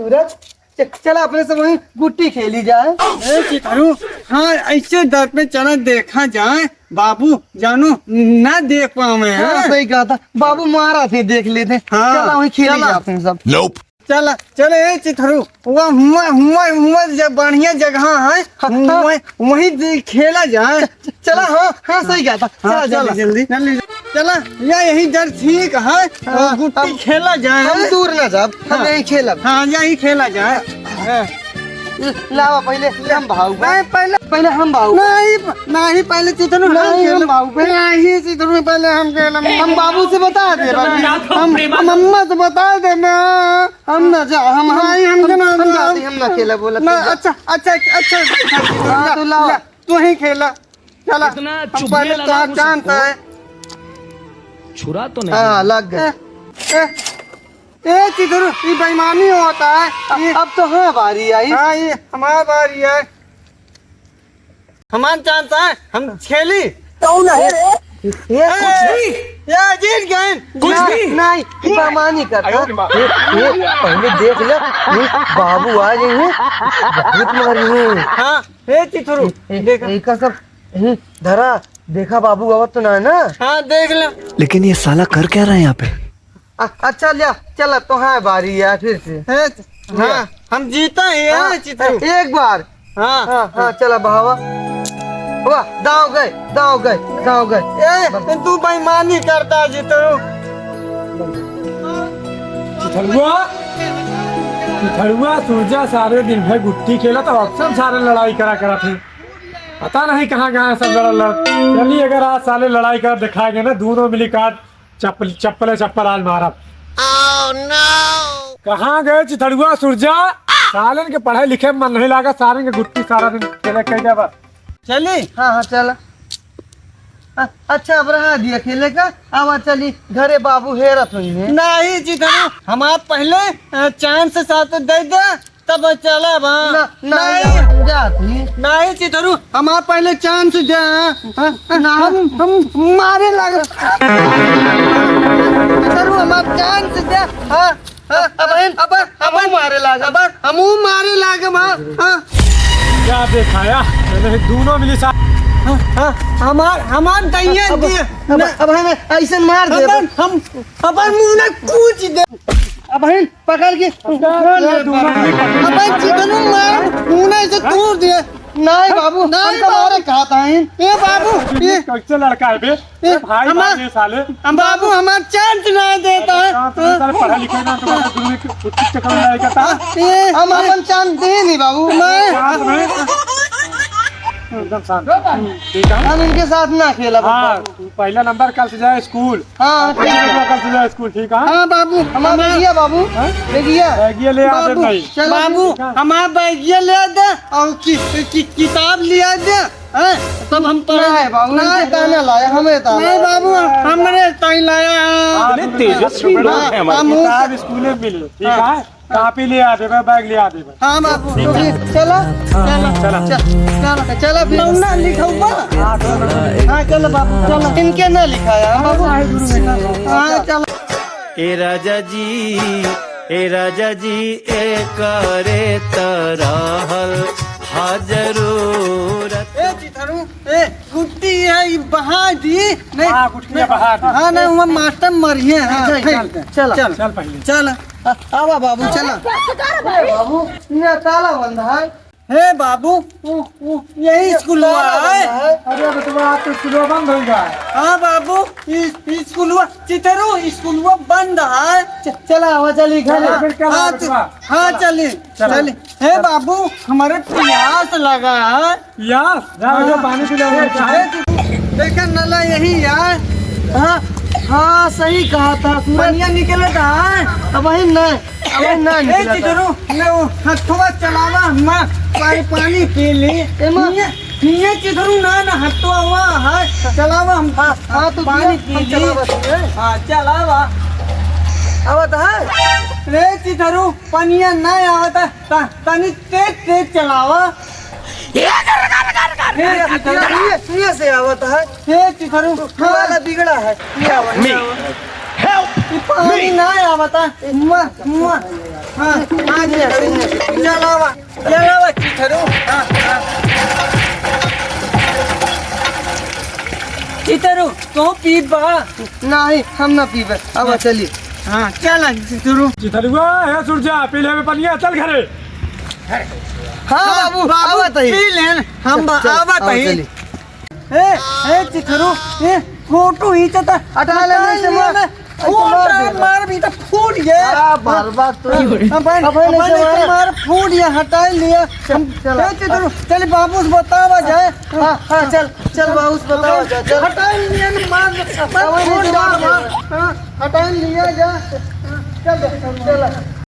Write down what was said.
सूरज चला अपने से वहीं गुट्टी खेली जाए। चितारू हाँ ऐसे दर पे चला देखा जाए बाबू जानो ना देख पाओ मैं। हाँ सही कहा था बाबू मारा थे देख लेते। हाँ, चला वहीं खेली चला। जाते हैं सब। चला चले चिथरू हुआ हुआ हुआ हुआ जब बढ़िया जगह है वहीं खेला जाए। चला हाँ हाँ सही कहा था। हाँ, चला जल्दी जल्दी चला या यही डर ठीक है। हाँ, गुट्टी खेला जाए। हम दूर ना जाब हम हाँ। यहीं खेलब। हाँ यही खेला जाए। हाँ। लावा पहले हम भाऊ नहीं पहले पहले हम भाऊ नहीं पहले चिथरू नहीं, हम भाऊ पे। नहीं चिथरू पहले हम खेलम। हम बाबू से बता दे हम अम्मा से बता दे मैं हम ना जा हम नहीं, हम जाते हम ना खेला बोला ना अच्छा अच्छा अच्छा हाँ, तो लाओ। तू ही खेला चला। इतना हम चुभ पहले लगा तो मुझको। जानता है। छुरा तो नहीं। हाँ लग गए। ए चिथरू ये बेईमानी होता है। ये अब तो हाँ बारी आई। हाँ ये हमारा बारी है। हमारा चांस है हम खेली। ये ये जीत गए कुछ भी नहीं बेईमानी करता। ये पहले देख ले ये बाबू आ गए हैं बहुत मारी है। हाँ ए चिथरू देखा एक सब धरा देखा बाबू आवत तो ना ना। हाँ देख ले। लेकिन ये साला कर क्या रहा है यहाँ पे? अच्छा लिया चला तो हाँ बारी है फिर से। हाँ हम जीता है चिथरू। एक बार हाँ हाँ हाँ चला बाबा वाह दाव गए दाव गए दाव गए। ए तू बेईमानी करता चिथरू। चिथड़ुआ सूरजा सारे दिन भर गुट्टी खेला तो अक्सर सारे लड़ाई करा थे। पता नहीं कहाँ सब लड़ चलिए अगर आज साले लड़ाई कर दिखाएंगे ना दोनों मिली काट चप्पल आज मारा। कहाँ गए चिथड़ुआ सूरजा? सालन के पढ़ाई लिखे में मन नहीं लगा सारे के गुट्टी सारा दिन खेले कह जावा। चली हाँ हाँ चला। अच्छा अब रहा दिया खेले का। अब चली घरे बाबू हेरत हुई है। नहीं चिथरू हम आप पहले चांस साथ दे दे तब चला नहीं जाती नहीं चिथरू हम आप पहले चांस दे। हम मारे लग चिथरू हम आप चांस दे। अब मारे लागा हम मारे लाग क्या दिखाया मैंने दोनों मिली हमार दैया दिए। अब हमें ऐसे मार दे। हम अपन मुंह में कूच दे। अब हम पकड़ के अपन चिकन मार मुंह में से तोड़ दिए। नहीं बाबू नहीं हम तुम्हारे कहता है। ए बाबू ये कैसे लड़का है बे भाई बाप साले बाबू हमारा चांस नहीं देता है। पढ़ा लिखा ना तो दूर कुछ चक्कर में लड़ाई करता है। हम अपन चांद दे नहीं बाबू। एकदम शांत ठीक है। हम इनके साथ ना खेला हाँ तू पहला नंबर कल से जाए स्कूल। हाँ कल से जाए स्कूल ठीक है। हाँ बाबू हमारा बैगिया बाबू बैगिया बैगिया ले आ दे भाई। बाबू हमारा बैगिया ले दे और किताब लिया दे तब हम पढ़े है बाबू इनके ताना लाया हमें ताना। नहीं बाबू हमने तई लाया। तेजस्वी लोग हैं हमारे। किताब स्कूल में मिले ठीक है। कॉपी ले आ दे बैग ले आ दे। हाँ बाबू चला चला चला फिर ना लिखा हाँ चलो बाबू चलो इनके ना लिखाया बाबू। हाँ चलो ए राजा जी ए करे तरहल हाजरूरत। ए चिथरू ए गुट्टी है ये बहा दी नहीं। हाँ गुट्टियाँ बहा दी। हाँ नहीं वहाँ मास्टर मरिए हैं। चला चल पहले चल आवा बाबू चला बाबू ये ताला बंद है। हे बाबू यही स्कूल है। अरे बेटा आज तो स्कूल बंद हो गया। हाँ बाबू स्कूल चिथरू स्कूल बंद है। चला आवा चली घर। हाँ चली चली। हे बाबू हमारे प्यास लगा है। यार जा पानी पी ले। देखा नला यही है। हाँ हाँ सही कहा था। बढ़िया निकले था। अब वही नहीं चिथरू हथुआ चलावा मैं पानी पी ली। ये चिथरू ना हथुआ हुआ है चलावा हम। हाँ तो पानी पी ली। हाँ चलावा आवत है। रे चिथरू पनिया नहीं आवता तनी तेज चलावा। ये से आवत है। हे चिथरू वाला बिगड़ा है। ये आवत पानी नहीं आवता। हाँ हाँ चलावा चिथरू चिथरू तो पीबा नहीं हम ना पीबे अब चली हाँ चल चिथरू चिथलुआ है सूरजा पीले में पनिया चल घरे। हाँ बाबू आवत है पी लेन हम चल, आवत आओ है चली। ए चिथरू ए फोटो ही तो हटा ले नहीं से मार मार भी तो फूट गया बर्बाद तो मार फूट गया हटा लिया चल बाबू बतावा जाए हाँ हाँ चल चल बाबू बताओ जा चल हटा लिया मार हटा लिया जा चल चल